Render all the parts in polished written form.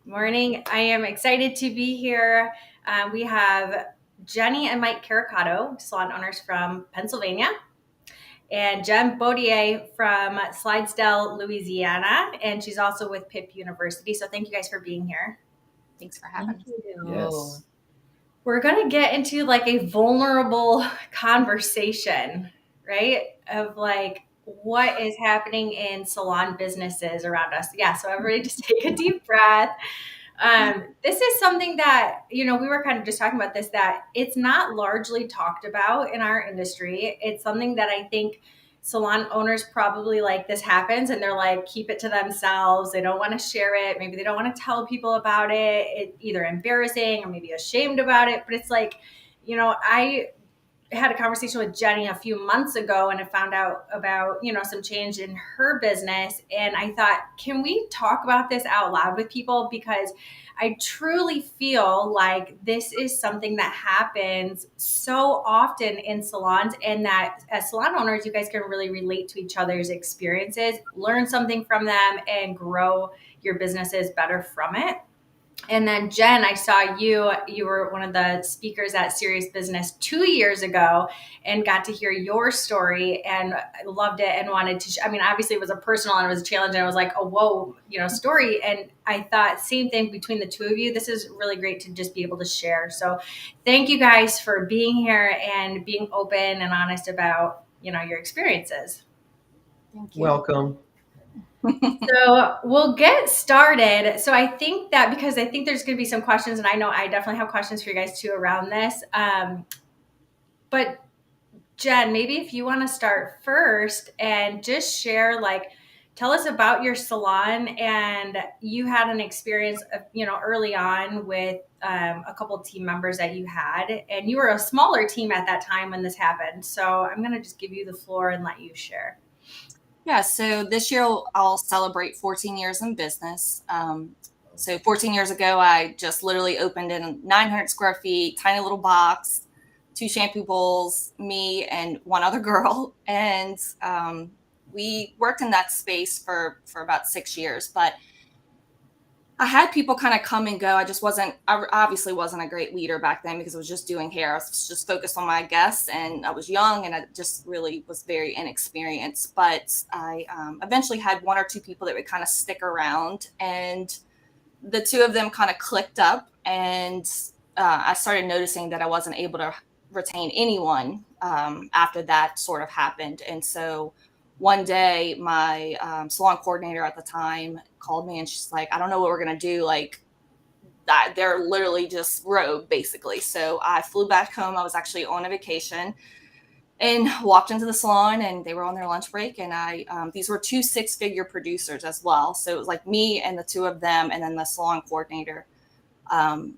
Morning. I am excited to be here. We have Jenny and Mike Caricato, salon owners from Pennsylvania, and Jen Baudier from Slidesdale, Louisiana, and she's also with Pitt University. So thank you guys for being here. Thanks for having us. Yes. We're going to get into like a vulnerable conversation, right? Of like what is happening in salon businesses around us. Yeah. So everybody just take a deep breath. This is something that, we were kind of just talking about this, that it's not largely talked about in our industry. It's something that I think salon owners probably like this happens and they're like, keep it to themselves. They don't want to share it. Maybe they don't want to tell people about it. It's either embarrassing or maybe ashamed about it. But it's like, I had a conversation with Jenny a few months ago and I found out about, some change in her business. And I thought, can we talk about this out loud with people? Because I truly feel like this is something that happens so often in salons, and that as salon owners, you guys can really relate to each other's experiences, learn something from them, and grow your businesses better from it. And then Jen, I saw you were one of the speakers at Serious Business 2 years ago and got to hear your story, and I loved it and wanted to, obviously it was a personal and it was a challenge, and I was like, oh, whoa, story. And I thought same thing between the two of you. This is really great to just be able to share. So thank you guys for being here and being open and honest about, your experiences. Thank you. Welcome. So we'll get started. So I think that because I think there's going to be some questions, and I know I definitely have questions for you guys too around this. But Jen, maybe if you want to start first and just share, like, tell us about your salon, and you had an experience, early on with a couple of team members that you had, and you were a smaller team at that time when this happened. So I'm going to just give you the floor and let you share. Yeah, so this year I'll celebrate 14 years in business. So 14 years ago, I just literally opened in 900 square feet, tiny little box, 2 shampoo bowls, me and one other girl. And we worked in that space for about 6 years. But I had people kind of come and go. I obviously wasn't a great leader back then because I was just doing hair. I was just focused on my guests, and I was young, and I just really was very inexperienced. But I eventually had 1 or 2 people that would kind of stick around, and the 2 of them kind of clicked up, and I started noticing that I wasn't able to retain anyone after that sort of happened. And so one day my salon coordinator at the time called me, and she's like, I don't know what we're going to do. Like, that they're literally just rogue, basically. So I flew back home. I was actually on a vacation and walked into the salon, and they were on their lunch break. And these were 2 6-figure producers as well. So it was like me and the 2 of them, and then the salon coordinator. And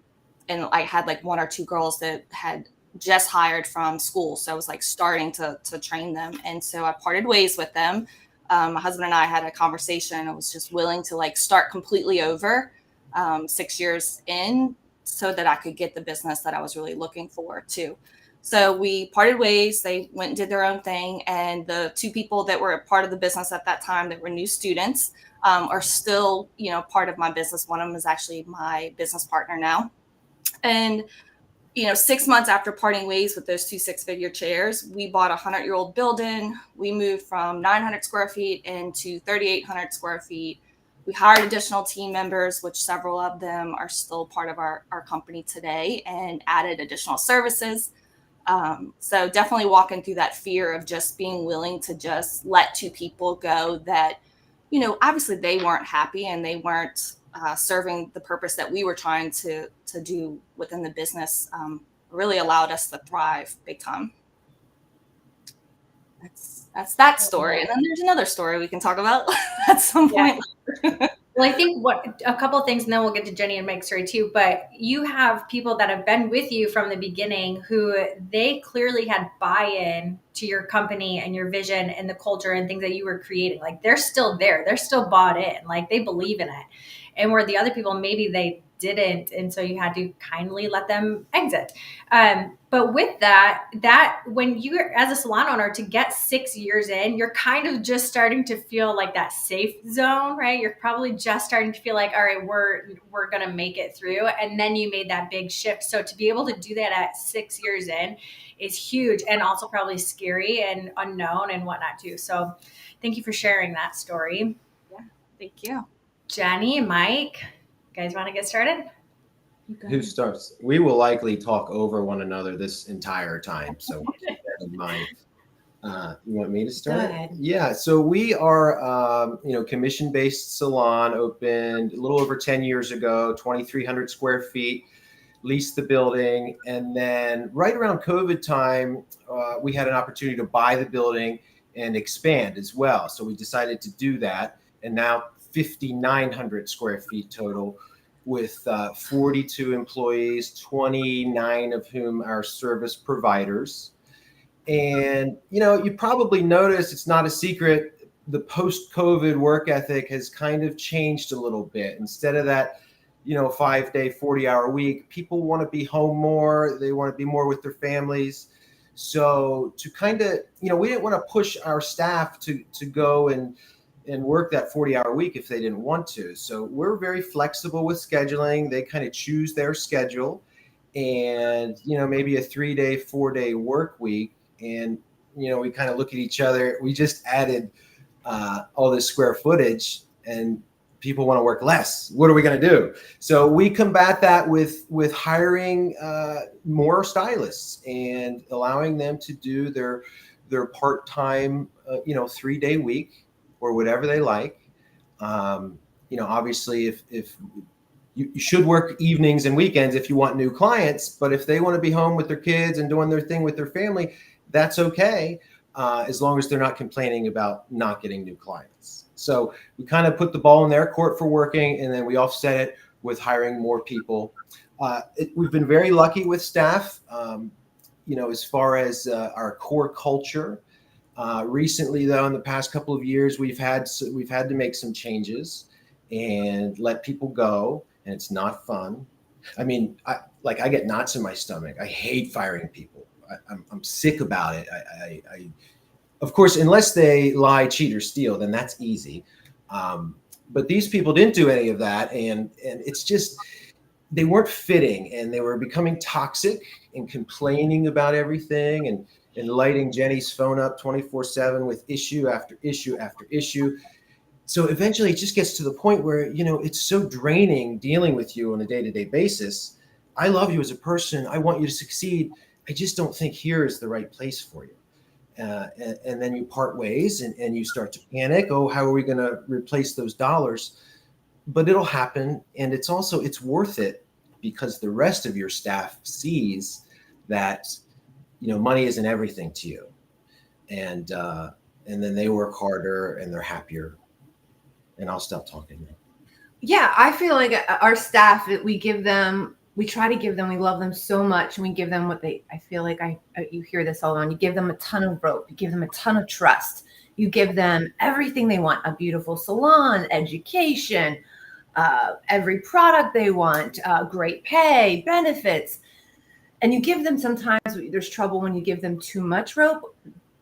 I had like 1 or 2 girls that had just hired from school. So I was like starting to train them. And so I parted ways with them. My husband and I had a conversation. I was just willing to like start completely over 6 years in, so that I could get the business that I was really looking for too. So we parted ways. They went and did their own thing. And the 2 people that were a part of the business at that time that were new students are still, part of my business. One of them is actually my business partner now. And 6 months after parting ways with those 2 6-figure chairs, we bought a 100-year-old building. We moved from 900 square feet into 3,800 square feet. We hired additional team members, which several of them are still part of our company today, and added additional services. So definitely walking through that fear of just being willing to just let 2 people go that, obviously they weren't happy, and they weren't serving the purpose that we were trying to do within the business, really allowed us to thrive big time. That's that story. And then there's another story we can talk about at some point. Well, I think a couple of things, and then we'll get to Jenny and Mike's story too, but you have people that have been with you from the beginning who they clearly had buy-in to your company and your vision and the culture and things that you were creating. Like, they're still there. They're still bought in. Like, they believe in it. And where the other people, maybe they didn't, and so you had to kindly let them exit. But with that when you're as a salon owner to get 6 years in, you're kind of just starting to feel like that safe zone, right? You're probably just starting to feel like, all right, we're gonna make it through, and then you made that big shift. So to be able to do that at 6 years in is huge, and also probably scary and unknown and whatnot too. So thank you for sharing that story. Yeah, thank you. Jenny, Mike, you guys want to get started? Who starts? We will likely talk over one another this entire time, so keep that in mind. You want me to start? Go ahead. Yeah, so we are, commission-based salon, opened a little over 10 years ago, 2,300 square feet, leased the building, and then right around COVID time, we had an opportunity to buy the building and expand as well. So we decided to do that, and now 5,900 square feet total, with 42 employees, 29 of whom are service providers. And, you probably noticed, it's not a secret, the post-COVID work ethic has kind of changed a little bit. Instead of that, 5-day, 40-hour week, people want to be home more. They want to be more with their families. So to kind of, we didn't want to push our staff to go and work that 40-hour week if they didn't want to. So we're very flexible with scheduling. They kind of choose their schedule, and, maybe a 3-day, 4-day work week. And, we kind of look at each other. We just added all this square footage, and people want to work less. What are we going to do? So we combat that with hiring more stylists and allowing them to do their part-time, 3-day week, or whatever they like. Obviously, if you should work evenings and weekends if you want new clients, but if they want to be home with their kids and doing their thing with their family, that's okay, as long as they're not complaining about not getting new clients. So we kind of put the ball in their court for working, and then we offset it with hiring more people. We've been very lucky with staff, as far as our core culture. Recently, though, in the past couple of years, we've had to make some changes and let people go, and it's not fun. I mean, I get knots in my stomach. I hate firing people. I'm sick about it. I of course, unless they lie, cheat, or steal, then that's easy. But these people didn't do any of that, and it's just, they weren't fitting, and they were becoming toxic and complaining about everything, and lighting Jenny's phone up 24/7 with issue after issue after issue. So eventually it just gets to the point where, it's so draining dealing with you on a day-to-day basis. I love you as a person. I want you to succeed. I just don't think here is the right place for you. And then you part ways, and you start to panic. Oh, how are we going to replace those dollars? But it'll happen. And it's worth it, because the rest of your staff sees that, money isn't everything to you. And then they work harder and they're happier. And I'll stop talking now. Yeah, I feel like our staff, we try to give them, we love them so much, and we give them I feel like you hear this all on, you give them a ton of rope, you give them a ton of trust, you give them everything they want, a beautiful salon, education, every product they want, great pay, benefits. And you give them, sometimes there's trouble when you give them too much rope.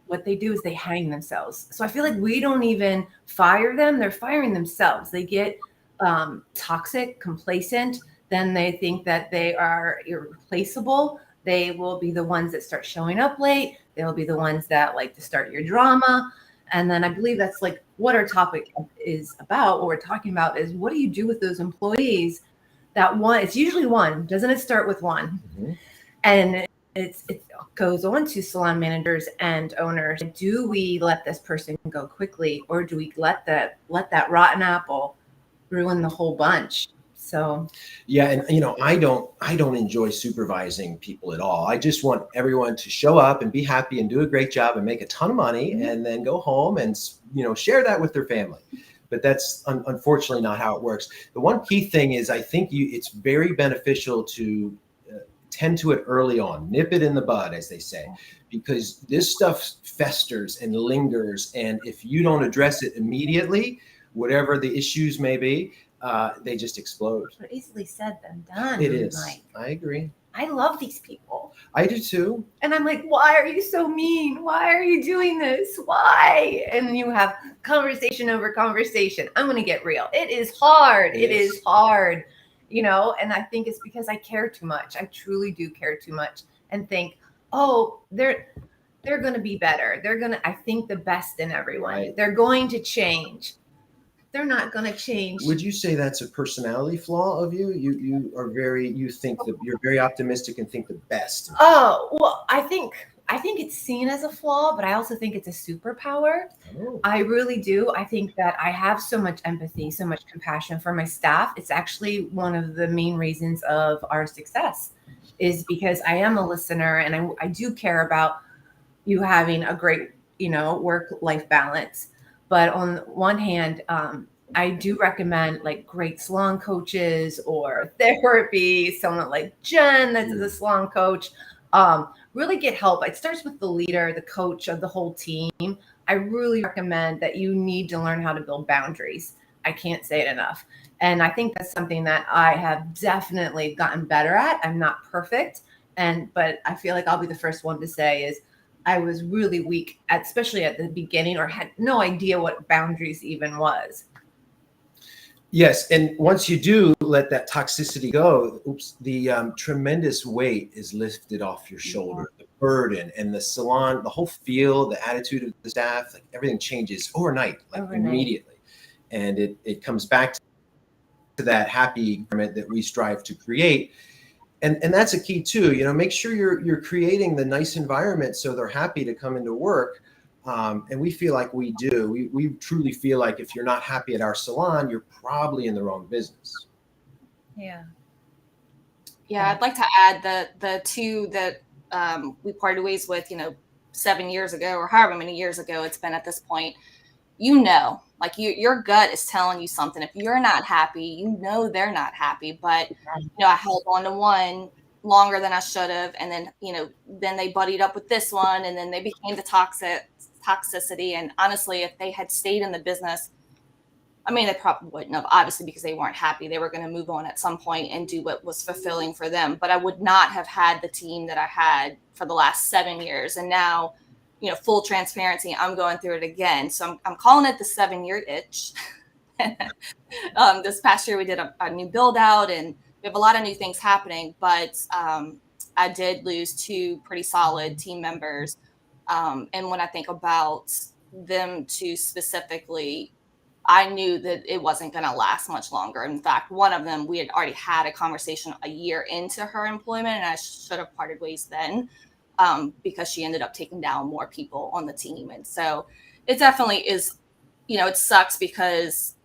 What they do is they hang themselves. So I feel like we don't even fire them. They're firing themselves. They get toxic, complacent. Then they think that they are irreplaceable. They will be the ones that start showing up late. They'll be the ones that like to start your drama. And then I believe that's like what our topic is about. What we're talking about is, what do you do with those employees that one? It's usually one. Doesn't it start with one? Mm-hmm. And it goes on to salon managers and owners. Do we let this person go quickly, or do we let that rotten apple ruin the whole bunch? So yeah, and I don't enjoy supervising people at all. I just want everyone to show up and be happy and do a great job and make a ton of money, mm-hmm. and then go home and share that with their family. But that's unfortunately not how it works. The one key thing is, I think it's very beneficial to tend to it early on, nip it in the bud, as they say, because this stuff festers and lingers. And if you don't address it immediately, whatever the issues may be, they just explode. But easily said than done. It is. Like, I agree. I love these people. I do too. And I'm like, why are you so mean? Why are you doing this? Why? And you have conversation over conversation. I'm going to get real. It is hard. It is hard, you know, and I think it's because I care too much. I truly do care too much and think, oh, they're going to be better. I think the best in everyone. Right. They're going to change. They're not going to change. Would you say that's a personality flaw of you? You are very, you think that you're very optimistic and think the best. Oh, well, I think it's seen as a flaw, but I also think it's a superpower. Oh. I really do. I think that I have so much empathy, so much compassion for my staff. It's actually one of the main reasons of our success is because I am a listener and I do care about you having a great, you know, work-life balance. But on one hand, I do recommend like great salon coaches or therapy, someone like Jen that's a salon coach. Really get help. It starts with the leader, the coach of the whole team. I really recommend that you need to learn how to build boundaries. I can't say it enough. And I think that's something that I have definitely gotten better at. I'm not perfect. But I feel like I'll be the first one to say is I was really weak, especially at the beginning, or had no idea what boundaries even was. Yes, and once you do let that toxicity go, the tremendous weight is lifted off your shoulder, the burden and the salon, the whole feel, the attitude of the staff, like everything changes overnight, immediately. And it comes back to that happy environment that we strive to create. And that's a key too, you know, make sure you're creating the nice environment so they're happy to come into work. And we feel like we do. We truly feel like if you're not happy at our salon, you're probably in the wrong business. Yeah. Yeah, I'd like to add the two that we parted ways with, you know, 7 years ago or however many years ago it's been at this point. You know, like your gut is telling you something. If you're not happy, you know they're not happy. But you know, I held on to one longer than I should have, and then you know, then they buddied up with this one, and then they became the toxicity. And honestly, if they had stayed in the business, I mean, they probably wouldn't have, obviously, because they weren't happy. They were going to move on at some point and do what was fulfilling for them. But I would not have had the team that I had for the last 7 years, and now, you know, full transparency, I'm going through it again. So I'm calling it the 7-year itch. This past year, we did a new build out and we have a lot of new things happening, but I did lose 2 pretty solid team members. And when I think about them 2 specifically, I knew that it wasn't going to last much longer. In fact, one of them, we had already had a conversation a year into her employment, and I should have parted ways then. Because she ended up taking down more people on the team. And so it definitely is, you know, it sucks because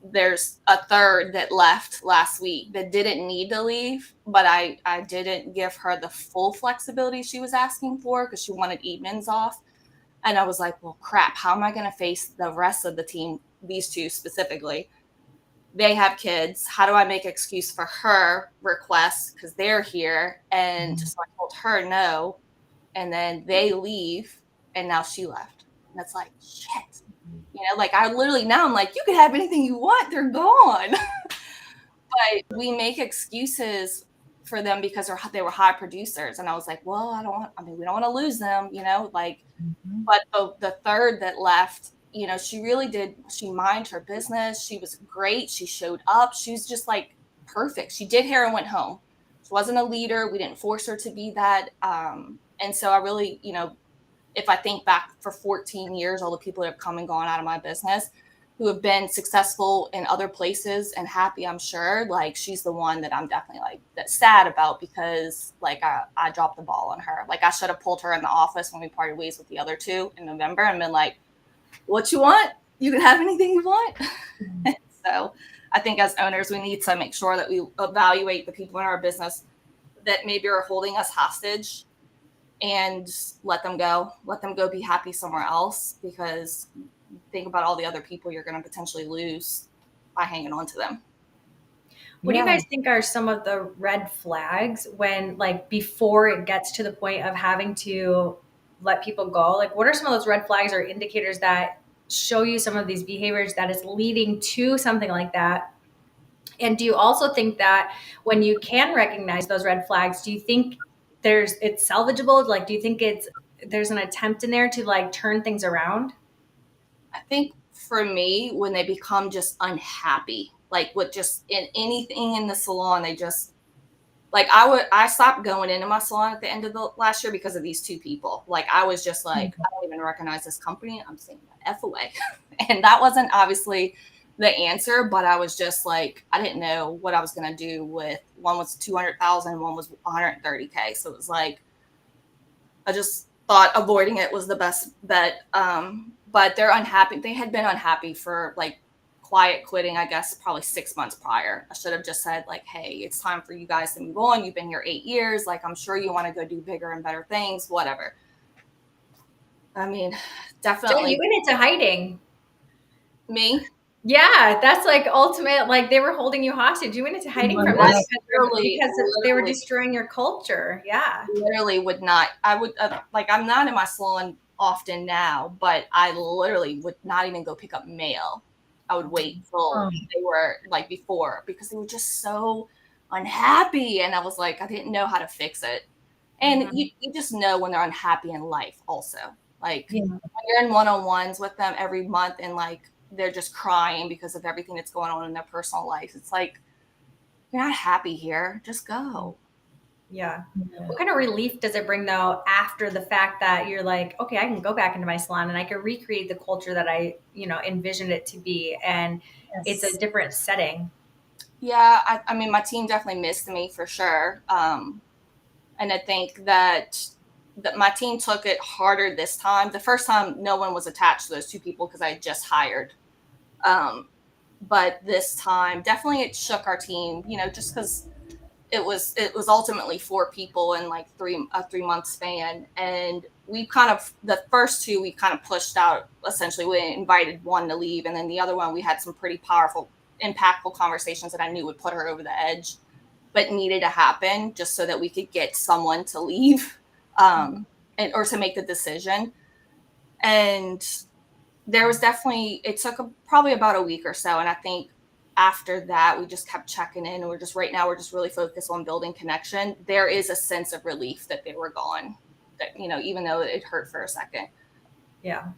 there's a third that left last week that didn't need to leave, but I didn't give her the full flexibility she was asking for because she wanted evenings off. And I was like, well, crap, how am I going to face the rest of the team, these 2 specifically? They have kids. How do I make excuse for her requests because they're here? And so I told her no. And then they leave, and now she left. And it's like, shit. You know, like I literally, now I'm like, you can have anything you want. They're gone. But we make excuses for them because they were high producers. And I was like, well, we don't want to lose them, you know, like, but the third that left, you know, she minded her business. She was great. She showed up. She was just like perfect. She did hair and went home. She wasn't a leader. We didn't force her to be that. And so I really, you know, if I think back for 14 years, all the people that have come and gone out of my business who have been successful in other places and happy, I'm sure, like she's the one that I'm definitely like that's sad about because like I dropped the ball on her. Like I should have pulled her in the office when we parted ways with the other 2 in November and been like, what you want? You can have anything you want. So I think as owners, we need to make sure that we evaluate the people in our business that maybe are holding us hostage and let them go be happy somewhere else, because think about all the other people you're going to potentially lose by hanging on to them. What do you guys think are some of the red flags when, like, before it gets to the point of having to let people go? Like, what are some of those red flags or indicators that show you some of these behaviors that is leading to something like that? And do you also think that when you can recognize those red flags, do you think it's salvageable? Like, do you think there's an attempt in there to like turn things around? I think for me, when they become just unhappy, like with just in anything in the salon, they just like I stopped going into my salon at the end of the last year because of these two people. Like I was just like, I don't even recognize this company. I'm saying the F away. And that wasn't obviously the answer, but I was just like, I didn't know what I was gonna do with one was 200,000, one was 130K. So it was like I just thought avoiding it was the best bet. But they're unhappy. They had been unhappy for like quiet quitting, I guess, probably 6 months prior. I should have just said like, hey, it's time for you guys to move on. You've been here 8 years. Like, I'm sure you want to go do bigger and better things, whatever. I mean, So definitely you went into hiding. me. Yeah, that's like ultimate. Like they were holding you hostage. You went into hiding from that because they were destroying your culture. Yeah. Literally would not. I would like. I'm not in my salon often now, but I literally would not even go pick up mail. I would wait till they were like before because they were just so unhappy, and I was like, I didn't know how to fix it. And you just know when they're unhappy in life, also. Like when you're in one-on-ones with them every month, and like they're just crying because of everything that's going on in their personal life. It's like, you're not happy here. Just go. Yeah. What kind of relief does it bring though after the fact that you're like, okay, I can go back into my salon and I can recreate the culture that I, envisioned it to be, and it's a different setting. Yeah, I mean, my team definitely missed me for sure. And I think that my team took it harder this time. The first time, no one was attached to those two people because I had just hired. But this time, definitely it shook our team, just because it was ultimately 4 people in like a 3 month span. And the first two, we kind of pushed out. Essentially, we invited one to leave. And then the other one, we had some pretty powerful, impactful conversations that I knew would put her over the edge, but needed to happen just so that we could get someone to leave, or to make the decision. And there was definitely, it took probably about a week or so. And I think after that, we just kept checking in, and right now, we're just really focused on building connection. There is a sense of relief that they were gone, that, even though it hurt for a second. Yeah.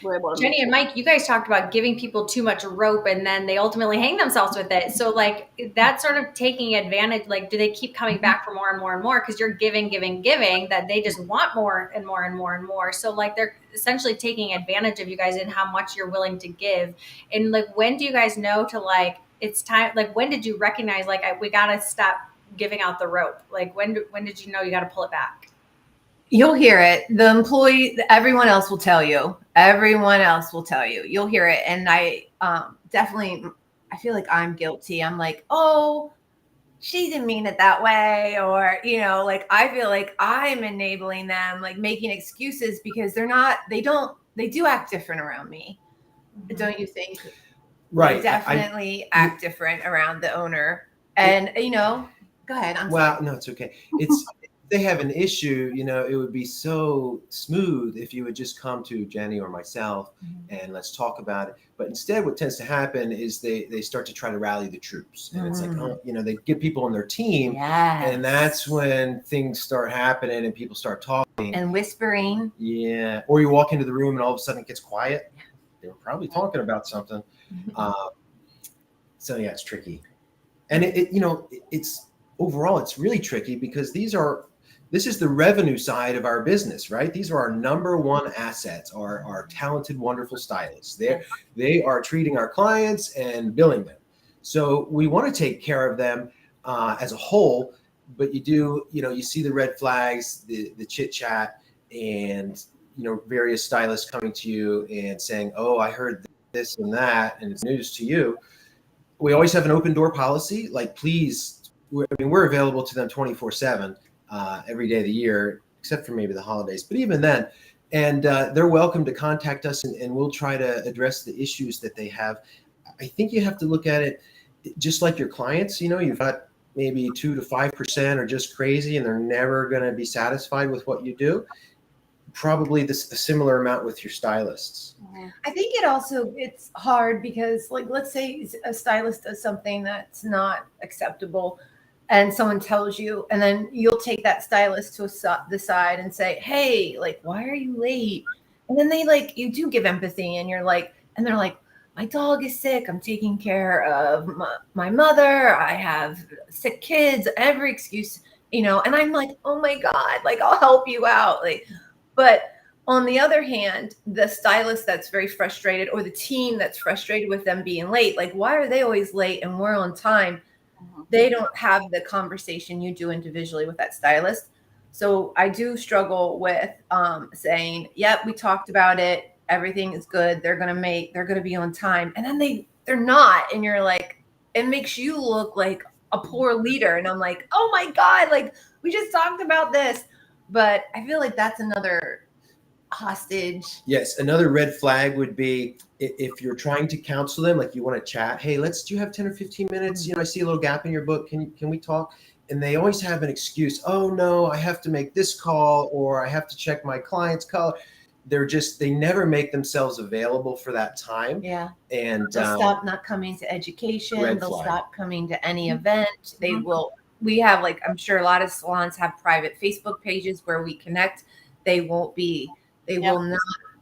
We're able to Jenny and Mike, you guys talked about giving people too much rope and then they ultimately hang themselves with it. So like that's sort of taking advantage. Like, do they keep coming back for more and more and more? Because you're giving, that they just want more and more and more and more. So like they're essentially taking advantage of you guys and how much you're willing to give. And like, when do you guys know to like, it's time? Like, when did you recognize like we got to stop giving out the rope? Like when did you know you got to pull it back? You'll hear it. The employee, everyone else will tell you. Everyone else will tell you. You'll hear it. And I definitely, I feel like I'm guilty. I'm like, oh, she didn't mean it that way. Or, like I feel like I'm enabling them, like making excuses because they do act different around me. Don't you think? Right. They definitely act different around the owner. And, go ahead. No, it's okay. They have an issue, it would be so smooth if you would just come to Jenny or myself and let's talk about it. But instead, what tends to happen is they start to try to rally the troops. And it's like, they get people on their team. Yes. And that's when things start happening and people start talking. And whispering. Yeah. Or you walk into the room and all of a sudden it gets quiet. They were probably talking about something. So yeah, it's tricky. And it's overall, it's really tricky because this is the revenue side of our business, right? These are our number one assets, our talented, wonderful stylists. They are treating our clients and billing them. So we want to take care of them as a whole, but you see the red flags, the chit chat, and, various stylists coming to you and saying, oh, I heard this and that, and it's news to you. We always have an open door policy. Like, please, we're available to them 24/7. Every day of the year, except for maybe the holidays. But even then, and they're welcome to contact us and we'll try to address the issues that they have. I think you have to look at it just like your clients. You've got maybe 2 to 5% are just crazy and they're never going to be satisfied with what you do. probably a similar amount with your stylists. I think it's hard because, like, let's say a stylist does something that's not acceptable and someone tells you, and then you'll take that stylist to the side and say, hey, like, why are you late? And then you do give empathy, and and they're like, my dog is sick. I'm taking care of my mother. I have sick kids, every excuse, and I'm like, oh my God, like, I'll help you out. But on the other hand, the stylist that's very frustrated, or the team that's frustrated with them being late, like, why are they always late and we're on time? They don't have the conversation you do individually with that stylist. So I do struggle with saying, yep, we talked about it. Everything is good. They're going to be on time. And then they're not. And you're like, it makes you look like a poor leader. And I'm like, oh my God, like, we just talked about this. But I feel like that's another hostage. Yes, another red flag would be if you're trying to counsel them, like you want to chat. Hey, do you have 10 or 15 minutes? I see a little gap in your book. Can we talk? And they always have an excuse. Oh no, I have to make this call, or I have to check my client's call. They never make themselves available for that time. Yeah. And they'll stop not coming to education. They'll flag. Stop coming to any event. They will. We have, like, I'm sure a lot of salons have private Facebook pages where we connect. They won't be. They will not.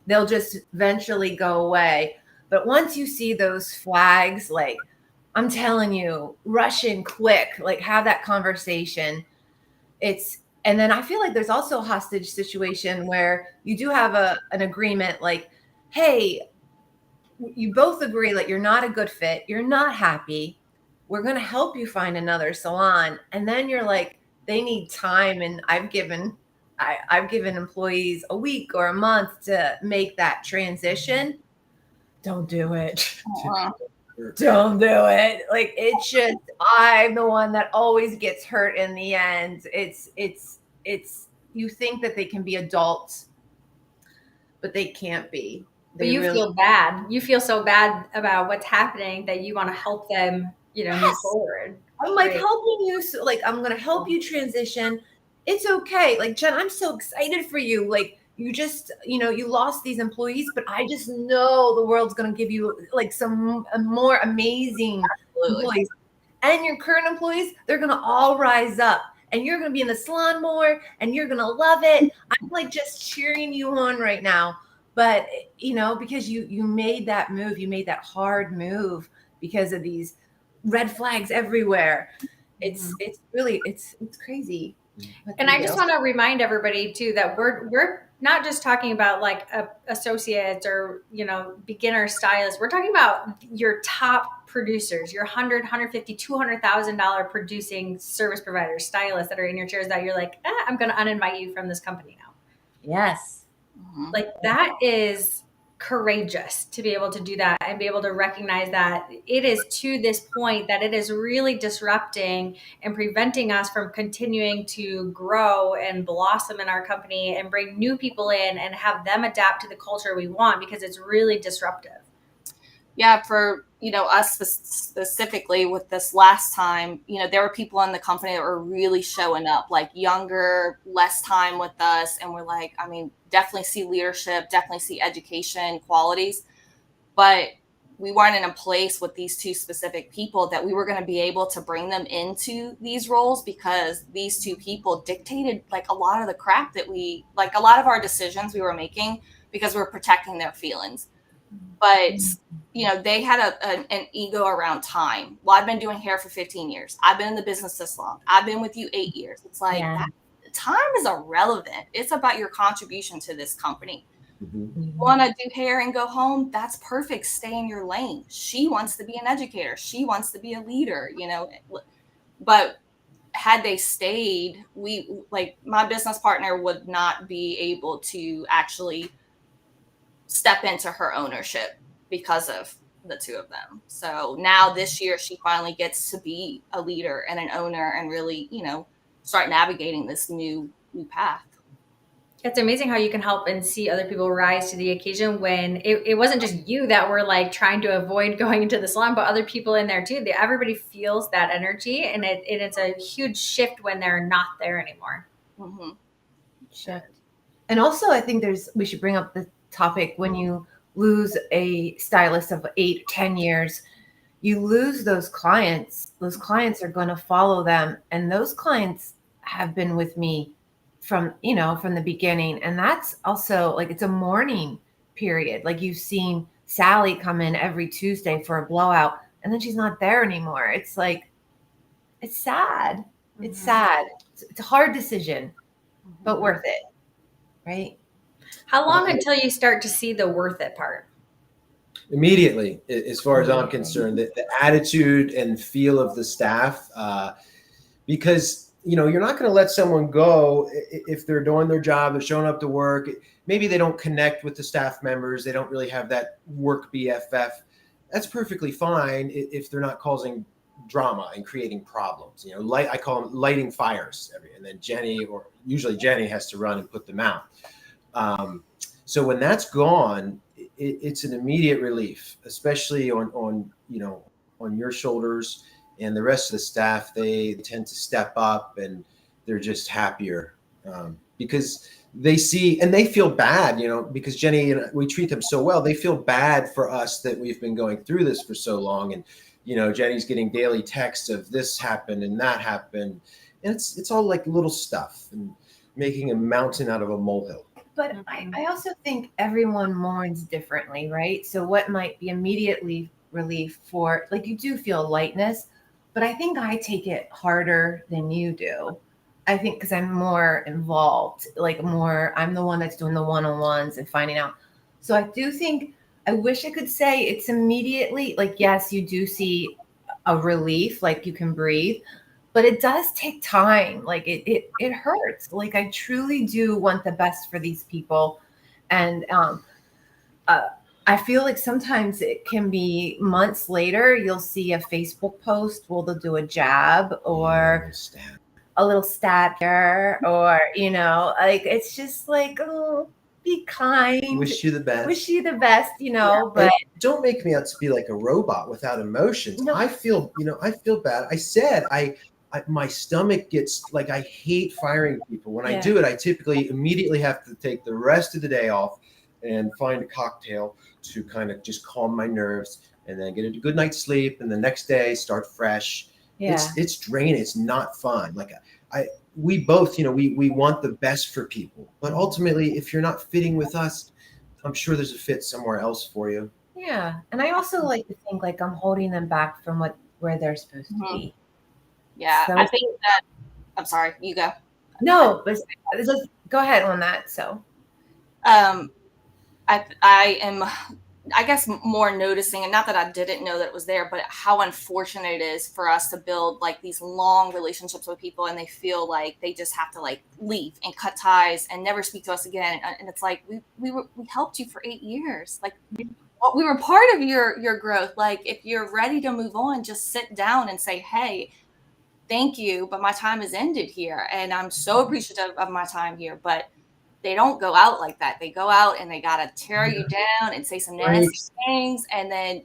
They'll just eventually go away. But once you see those flags, like, I'm telling you, rush in quick, like, have that conversation. And then I feel like there's also a hostage situation where you do have an agreement, like, hey, you both agree that you're not a good fit. You're not happy. We're going to help you find another salon. And then you're like, they need time. And I've given employees a week or a month to make that transition. Don't do it. Don't do it. Like, it's just, I'm the one that always gets hurt in the end. It's you think that they can be adults, but they can't be. But you feel bad. You feel so bad about what's happening that you want to help them, move forward. I'm like, helping you. So, like, I'm going to help you transition. It's okay. Like, Jen, I'm so excited for you. Like, you just, you lost these employees, but I just know the world's going to give you, like, some more amazing employees. And your current employees, they're going to all rise up. And you're going to be in the salon more, and you're going to love it. I'm, like, just cheering you on right now. But, because you made that move, you made that hard move because of these red flags everywhere. It's really, it's crazy. And I just want to remind everybody too that we're not just talking about, like, associates or, beginner stylists. We're talking about your top producers, your $100,000, $150,000, $200,000 producing service providers, stylists that are in your chairs that you're like, I'm going to uninvite you from this company now. Yes. Like, that is courageous to be able to do that and be able to recognize that it is to this point that it is really disrupting and preventing us from continuing to grow and blossom in our company and bring new people in and have them adapt to the culture we want, because it's really disruptive. Yeah, for us specifically with this last time, there were people in the company that were really showing up, like younger, less time with us, and we're like, definitely see leadership, definitely see education qualities, but we weren't in a place with these two specific people that we were going to be able to bring them into these roles, because these two people dictated, like, a lot of the crap that a lot of our decisions we were making because we were protecting their feelings. But, they had an ego around time. Well, I've been doing hair for 15 years. I've been in the business this long. I've been with you 8 years. It's like, time is irrelevant. It's about your contribution to this company. Mm-hmm. You want to do hair and go home? That's perfect. Stay in your lane. She wants to be an educator. She wants to be a leader, But had they stayed, my business partner would not be able to actually step into her ownership because of the two of them. So now this year she finally gets to be a leader and an owner and really, start navigating this new path. It's amazing how you can help and see other people rise to the occasion when it wasn't just you that were, like, trying to avoid going into the salon, but other people in there too. Everybody feels that energy, and it's a huge shift when they're not there anymore. Mm-hmm. Shift. And also, I think we should bring up the topic when you lose a stylist of 8, 10 years, you lose those clients. Those clients are going to follow them. And those clients have been with me from the beginning. And that's also like, it's a mourning period. Like you've seen Sally come in every Tuesday for a blowout and then she's not there anymore. It's like, it's sad. It's sad. It's a hard decision, but worth it. Right? How long until you start to see the worth it part? Immediately, as far as I'm concerned, the attitude and feel of the staff, because you're not going to let someone go if they're doing their job, they're showing up to work. Maybe they don't connect with the staff members, they don't really have that work BFF. That's perfectly fine if they're not causing drama and creating problems. I call them lighting fires, and then usually Jenny has to run and put them out. So when that's gone, it's an immediate relief, especially on your shoulders, and the rest of the staff. They tend to step up and they're just happier because they see and they feel bad, because Jenny and we treat them so well. They feel bad for us that we've been going through this for so long, and Jenny's getting daily texts of this happened and that happened, and it's all like little stuff and making a mountain out of a molehill. But I also think everyone mourns differently, right? So what might be immediately relief for, like, you do feel lightness, but I think I take it harder than you do. I think because I'm more involved, I'm the one that's doing the one-on-ones and finding out. So I do think, I wish I could say it's immediately, like, yes, you do see a relief, like you can breathe, but it does take time. Like it hurts. Like I truly do want the best for these people. And I feel like sometimes it can be months later, you'll see a Facebook post where they'll do a jab or a little stab here, or, like, it's just like, oh, be kind. Wish you the best. But don't make me out to be like a robot without emotions. No. I feel bad. I said, my stomach gets like, I hate firing people. When I do it, I typically immediately have to take the rest of the day off and find a cocktail to kind of just calm my nerves, and then get a good night's sleep, and the next day start fresh. Yeah. It's draining. It's not fun. Like we both, we want the best for people, but ultimately, if you're not fitting with us, I'm sure there's a fit somewhere else for you. Yeah. And I also like to think like I'm holding them back from where they're supposed to be. Yeah. So, I think that, I'm sorry, you go. No, but go ahead on that. So, I am, I guess, more noticing, and not that I didn't know that it was there, but how unfortunate it is for us to build like these long relationships with people, and they feel like they just have to like leave and cut ties and never speak to us again. And it's like, we helped you for 8 years. Like we were part of your growth. Like if you're ready to move on, just sit down and say, hey, thank you, but my time has ended here. And I'm so appreciative of my time here, but they don't go out like that. They go out and they got to tear you down and say some nasty things. And then,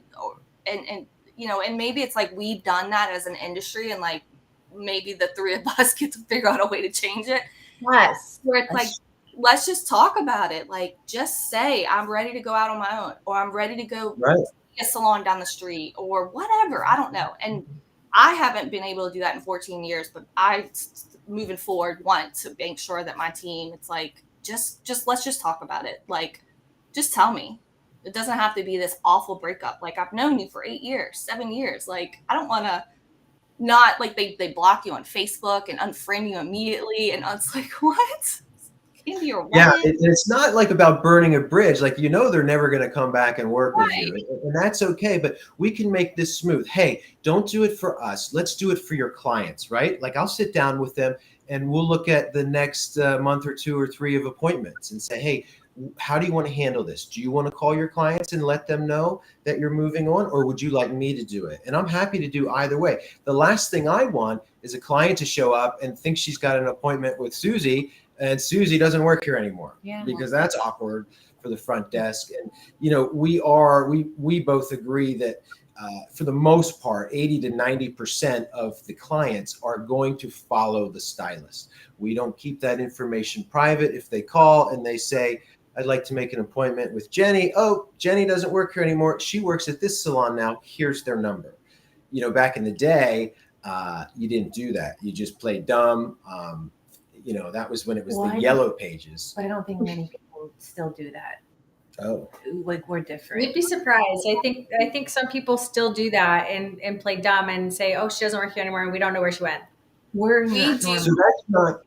and maybe it's like we've done that as an industry, and like maybe the three of us get to figure out a way to change it. Yes. Where it's like, let's just talk about it. Like, just say, I'm ready to go out on my own, or I'm ready to go to a salon down the street, or whatever. I don't know. And I haven't been able to do that in 14 years, but I, moving forward, want to make sure that my team, it's like, just let's just talk about it. Like, just tell me. It doesn't have to be this awful breakup. Like, I've known you for 8 years, 7 years. Like, I don't want to not, like, they block you on Facebook and unfriend you immediately. And it's like, what? Yeah, it's not like about burning a bridge. Like, they're never going to come back and work with you. And that's okay. But we can make this smooth. Hey, don't do it for us. Let's do it for your clients, right? Like, I'll sit down with them and we'll look at the next month or 2 or 3 of appointments and say, hey, how do you want to handle this? Do you want to call your clients and let them know that you're moving on, or would you like me to do it? And I'm happy to do either way. The last thing I want is a client to show up and think she's got an appointment with Susie, and Susie doesn't work here anymore, because that's awkward for the front desk. And we both agree that for the most part, 80 to 90% of the clients are going to follow the stylist. We don't keep that information private. If they call and they say, I'd like to make an appointment with Jenny. Oh, Jenny doesn't work here anymore. She works at this salon now. Here's their number. You know, back in the day, you didn't do that. You just played dumb. You know, that was when it was the yellow pages. But I don't think many people still do that. Oh, Like, we're different. You'd be surprised. I think some people still do that and play dumb and say, "Oh, she doesn't work here anymore, and we don't know where she went." We're We not do. normal. so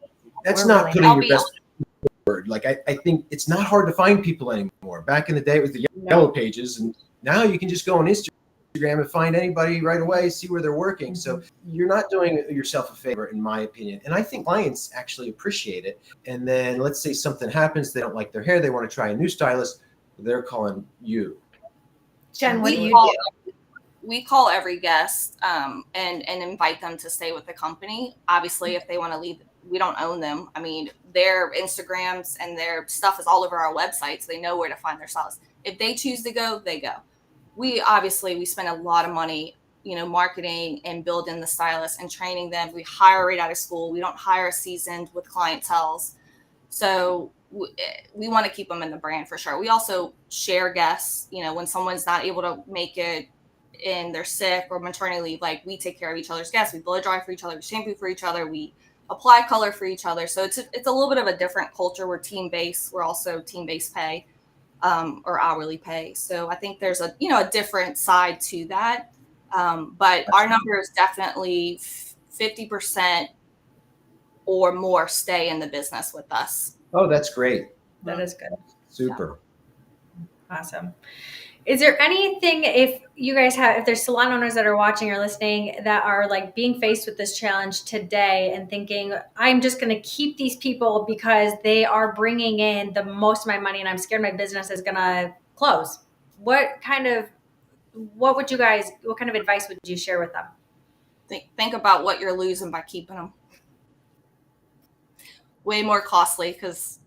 that's We're not really putting I'll your be best word. Like I think it's not hard to find people anymore. Back in the day, it was the yellow pages, and now you can just go on Instagram and find anybody right away, see where they're working. So you're not doing yourself a favor, in my opinion. And I think clients actually appreciate it. And then let's say something happens, they don't like their hair, they want to try a new stylist, they're calling you. Jen, what do you call, do? We call every guest and invite them to stay with the company. Obviously, if they want to leave, we don't own them. I mean, their Instagrams and their stuff is all over our website, so they know where to find their stylist. If they choose to go, they go. We spend a lot of money, you know, marketing and building the stylists and training them. We hire right out of school. We don't hire seasoned with clienteles. So we want to keep them in the brand for sure. We also share guests, you know, when someone's not able to make it and they're sick or maternity leave, like we take care of each other's guests. We blow dry for each other, we shampoo for each other, we apply color for each other. So it's a little bit of a different culture. We're team-based. We're also team-based pay. Or hourly pay. So I think there's a different side to that. But our number is definitely 50% or more stay in the business with us. Oh, that's great. That is good. Super. Awesome. Is there anything, if there's salon owners that are watching or listening that are like being faced with this challenge today and thinking, I'm just going to keep these people because they are bringing in the most of my money and I'm scared my business is going to close. What kind of advice would you share with them? Think about what you're losing by keeping them. Way more costly, because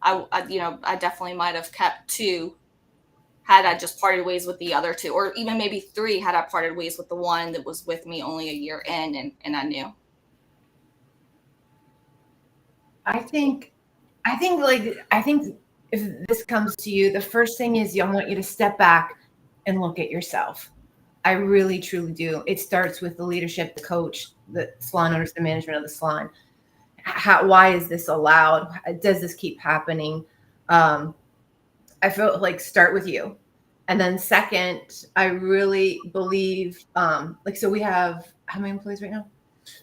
I definitely might have kept 2 had I just parted ways with the other 2, or even maybe 3 had I parted ways with the one that was with me only a year in and I knew. I think if this comes to you, the first thing is I want you to step back and look at yourself. I really, truly do. It starts with the leadership, the coach, the salon owners, the management of the salon. Why is this allowed? Does this keep happening? I feel like start with you. And then second, I really believe, so we have how many employees right now?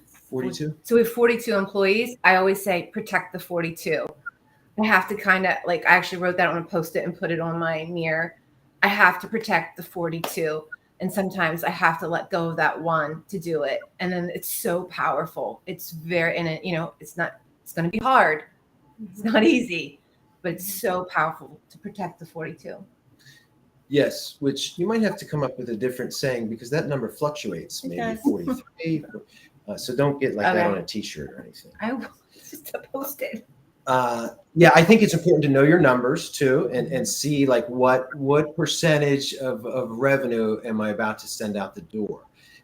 42. So we have 42 employees. I always say protect the 42. I have to I actually wrote that on a Post-it and put it on my mirror. I have to protect the 42. And sometimes I have to let go of that one to do it. And then it's so powerful. It's it's going to be hard. It's not easy, but it's so powerful to protect the 42. Yes, which you might have to come up with a different saying because that number fluctuates. Maybe 43. So don't get that on a T-shirt or anything. I will just post it. Yeah, I think it's important to know your numbers too, and see like what percentage of revenue am I about to send out the door.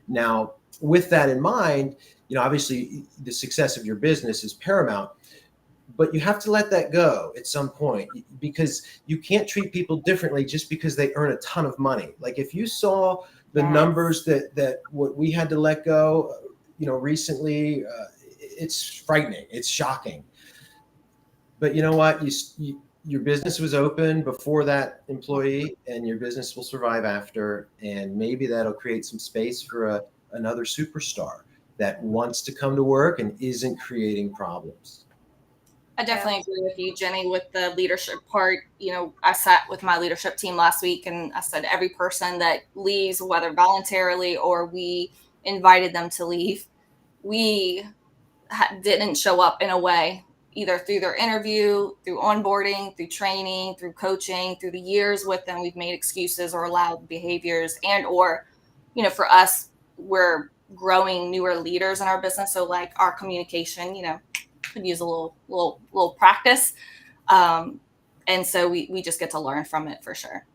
Now, with that in mind, obviously the success of your business is paramount, but you have to let that go at some point because you can't treat people differently just because they earn a ton of money. Like if you saw the numbers that what we had to let go, recently, it's frightening. It's shocking. But you know what? Your business was open before that employee, and your business will survive after. And maybe that'll create some space for another superstar that wants to come to work and isn't creating problems. I definitely agree with you, Jenny, with the leadership part. I sat with my leadership team last week and I said every person that leaves, whether voluntarily or we invited them to leave, we didn't show up in a way, either through their interview, through onboarding, through training, through coaching, through the years with them. We've made excuses or allowed behaviors or for us, we're growing newer leaders in our business. So like our communication, could use a little practice. And so we just get to learn from it for sure.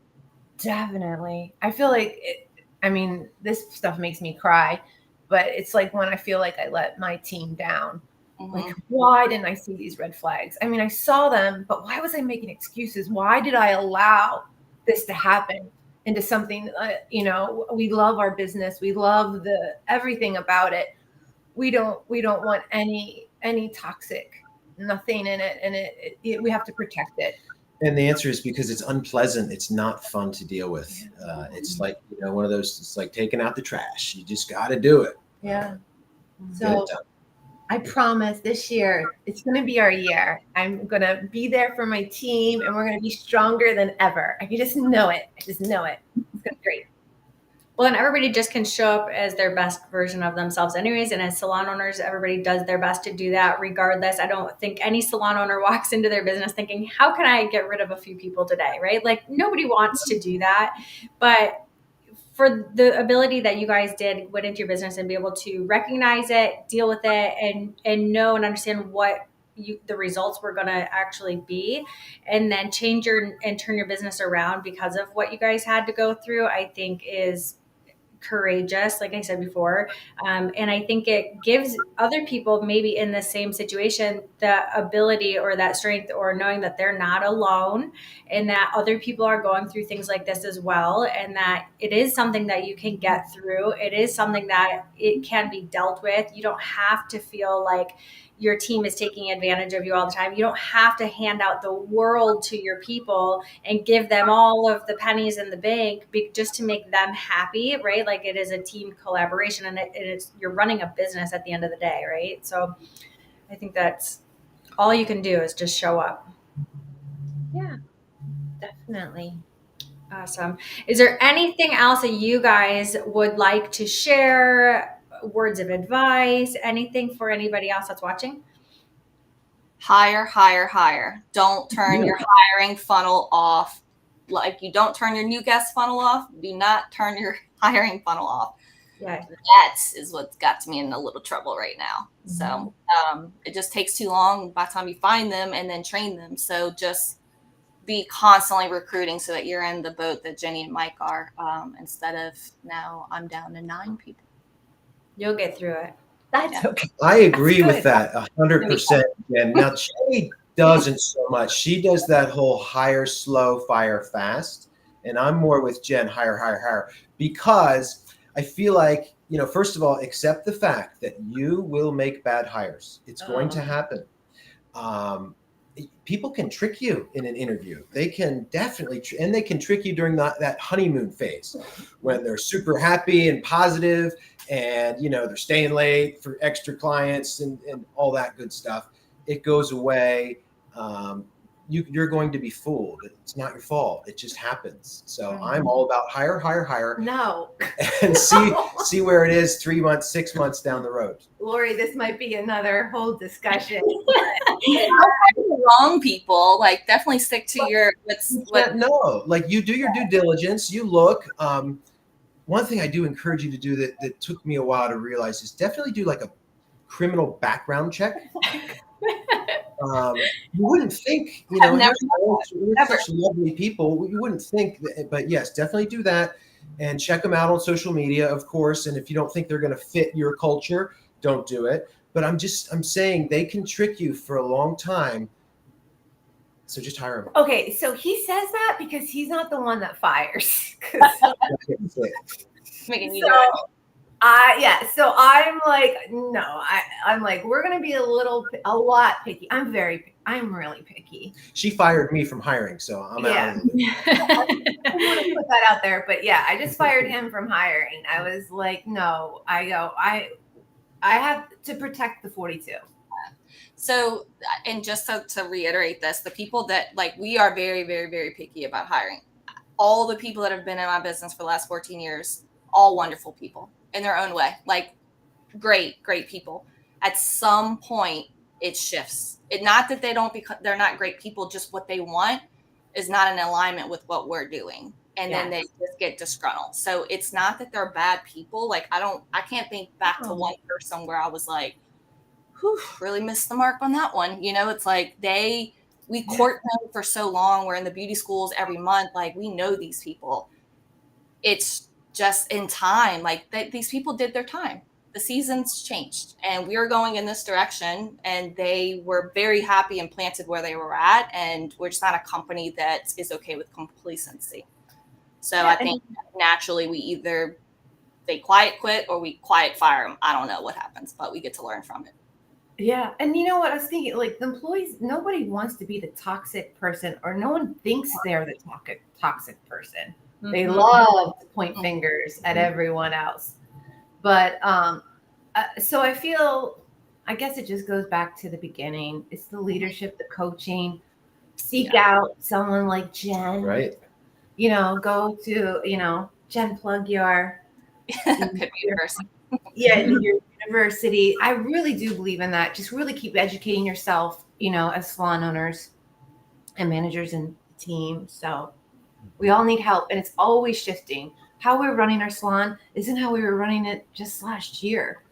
Definitely. I feel like I mean, this stuff makes me cry, but it's like when I feel like I let my team down. Like, why didn't I see these red flags? I mean, I saw them, but why was I making excuses? Why did I allow this to happen into something? We love our business. We love everything about it. We don't want any toxic, nothing in it, and we have to protect it. And the answer is because it's unpleasant. It's not fun to deal with. It's like, one of those, it's like taking out the trash. You just got to do it. Yeah. Get So it done. I promise this year, it's going to be our year. I'm going to be there for my team, and we're going to be stronger than ever. I can just know it. I just know it. It's going to be great. Well, and everybody just can show up as their best version of themselves anyways. And as salon owners, everybody does their best to do that regardless. I don't think any salon owner walks into their business thinking, how can I get rid of a few people today, right? Like, nobody wants to do that. But for the ability that you guys went into your business and be able to recognize it, deal with it, and know and understand what the results were going to actually be, and then and turn your business around because of what you guys had to go through, I think is courageous, like I said before. And I think it gives other people maybe in the same situation the ability or that strength, or knowing that they're not alone, and that other people are going through things like this as well, and that it is something that you can get through. It is something that it can be dealt with. You don't have to feel like your team is taking advantage of you all the time. You don't have to hand out the world to your people and give them all of the pennies in the bank just to make them happy, right? Like, it is a team collaboration, and you're running a business at the end of the day, right? So I think that's all you can do is just show up. Yeah, definitely. Awesome. Is there anything else that you guys would like to share? Words of advice, anything for anybody else that's watching? Hire, hire, hire. Don't turn your hiring funnel off. Like, you don't turn your new guest funnel off. Do not turn your hiring funnel off. Yeah. That is what's got me in a little trouble right now. So it just takes too long by the time you find them and then train them. So just be constantly recruiting so that you're in the boat that Jenny and Mike are, instead of now I'm down to 9 people. You'll get through it. That's okay. I agree with that 100%. And now Jenny doesn't so much. She does that whole hire slow, fire fast. And I'm more with Jen, hire, hire, hire, because I feel like, first of all, accept the fact that you will make bad hires. It's going to happen. People can trick you in an interview. They can definitely, and they can trick you during that honeymoon phase when they're super happy and positive, and they're staying late for extra clients and all that good stuff. It goes away. You're going to be fooled. It's not your fault. It just happens. So I'm all about hire, hire, hire. No. And see where it is 3 months, 6 months down the road. Lori, this might be another whole discussion. Wrong people, like, definitely stick to your No, like, you do your due diligence. You look. One thing I do encourage you to do that took me a while to realize is definitely do like a criminal background check. You wouldn't think, you're such lovely people. You wouldn't think that, but yes, definitely do that, and check them out on social media, of course. And if you don't think they're going to fit your culture, don't do it. But I'm saying they can trick you for a long time. So just hire them. Okay, so he says that because he's not the one that fires. So I'm like, no, I'm like, we're gonna be a lot picky. I'm really picky. She fired me from hiring, so I'm out. I want to put that out there, but yeah, I just fired him from hiring. I was like, no, I have to protect the 42. So, and just to reiterate this, the people that, like, we are very, very, very picky about hiring. All the people that have been in my business for the last 14 years, all wonderful people in their own way, like great people. At some point it shifts. Not that they're not great people, just what they want is not in alignment with what we're doing. And then they just get disgruntled. So it's not that they're bad people. Like, I can't think back to one person where I was like, whew, really missed the mark on that one. It's like we court them for so long. We're in the beauty schools every month. Like, we know these people. It's just in time, like these people did their time. The seasons changed and we were going in this direction, and they were very happy and planted where they were at. And we're just not a company that is okay with complacency. So Yeah, I think naturally they quiet quit or we quiet fire them. I don't know what happens, but we get to learn from it. Yeah. And you know what? I was thinking, like, the employees, nobody wants to be the toxic person, or no one thinks they're the toxic person. They love to point fingers at everyone else. But so I guess it just goes back to the beginning. It's the leadership, the coaching. Seek out someone like Jen. Right. Go to, Jen, plug your University. your university. I really do believe in that. Just really keep educating yourself, as salon owners and managers and team. So we all need help, and it's always shifting. How we're running our salon isn't how we were running it just last year.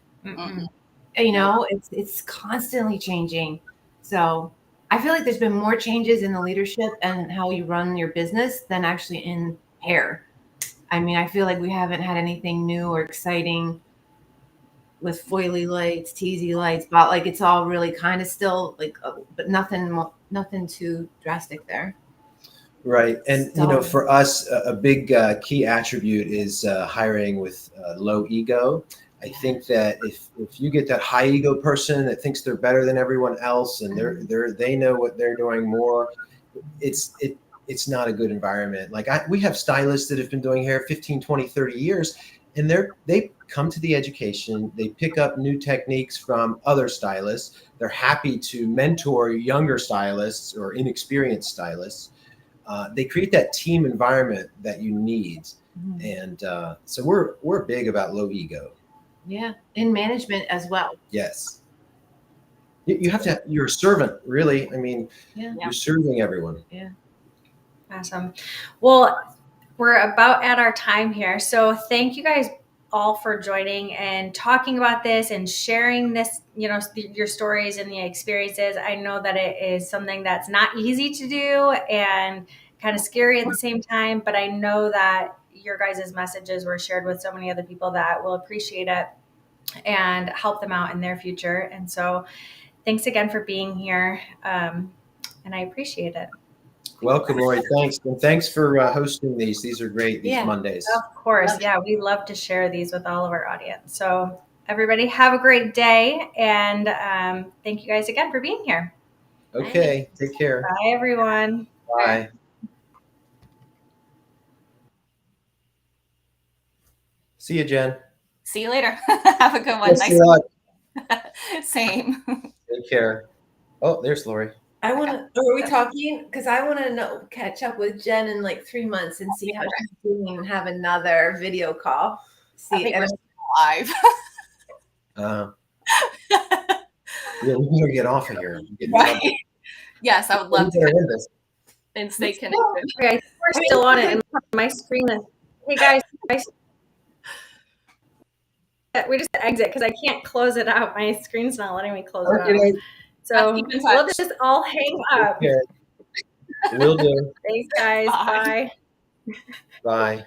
It's constantly changing. So I feel like there's been more changes in the leadership and how you run your business than actually in hair. I mean, I feel like we haven't had anything new or exciting with foily lights, teasy lights, but like it's all really kind of still like, but nothing too drastic there. Right. And, for us, a big key attribute is hiring with low ego. I think that if you get that high ego person that thinks they're better than everyone else and they know what they're doing more, it's not a good environment. Like we have stylists that have been doing hair 15, 20, 30 years, and they come to the education, they pick up new techniques from other stylists. They're happy to mentor younger stylists or inexperienced stylists. They create that team environment that you need. And so we're big about low ego. Yeah. In management as well. Yes. You have to, you're a servant, really. I mean, you're serving everyone. Yeah. Awesome. Well, we're about at our time here. So thank you guys all for joining and talking about this and sharing this, your stories and the experiences. I know that it is something that's not easy to do and kind of scary at the same time, but I know that your guys' messages were shared with so many other people that will appreciate it and help them out in their future. And so thanks again for being here. And I appreciate it. Welcome, Lori. Thanks. And thanks for hosting these. These are great, these Mondays. Of course. Yeah, we love to share these with all of our audience. So everybody have a great day. And thank you guys again for being here. Okay. Bye. Take care. Bye, everyone. Bye. See you, Jen. See you later. Have a good one. Nice luck. Same. Take care. Oh, there's Lori. Are we talking? Because I want to catch up with Jen in like 3 months and see how she's doing and have another video call. See, and live. Yeah, we need to get off of here. Right. Yes, I would love to. And stay connected. Okay, we're still on it, and my screen is. Hey guys, we just exit because I can't close it out. My screen's not letting me close it out. So we'll just all hang up. Okay. Will do. Thanks, guys. Bye. Bye.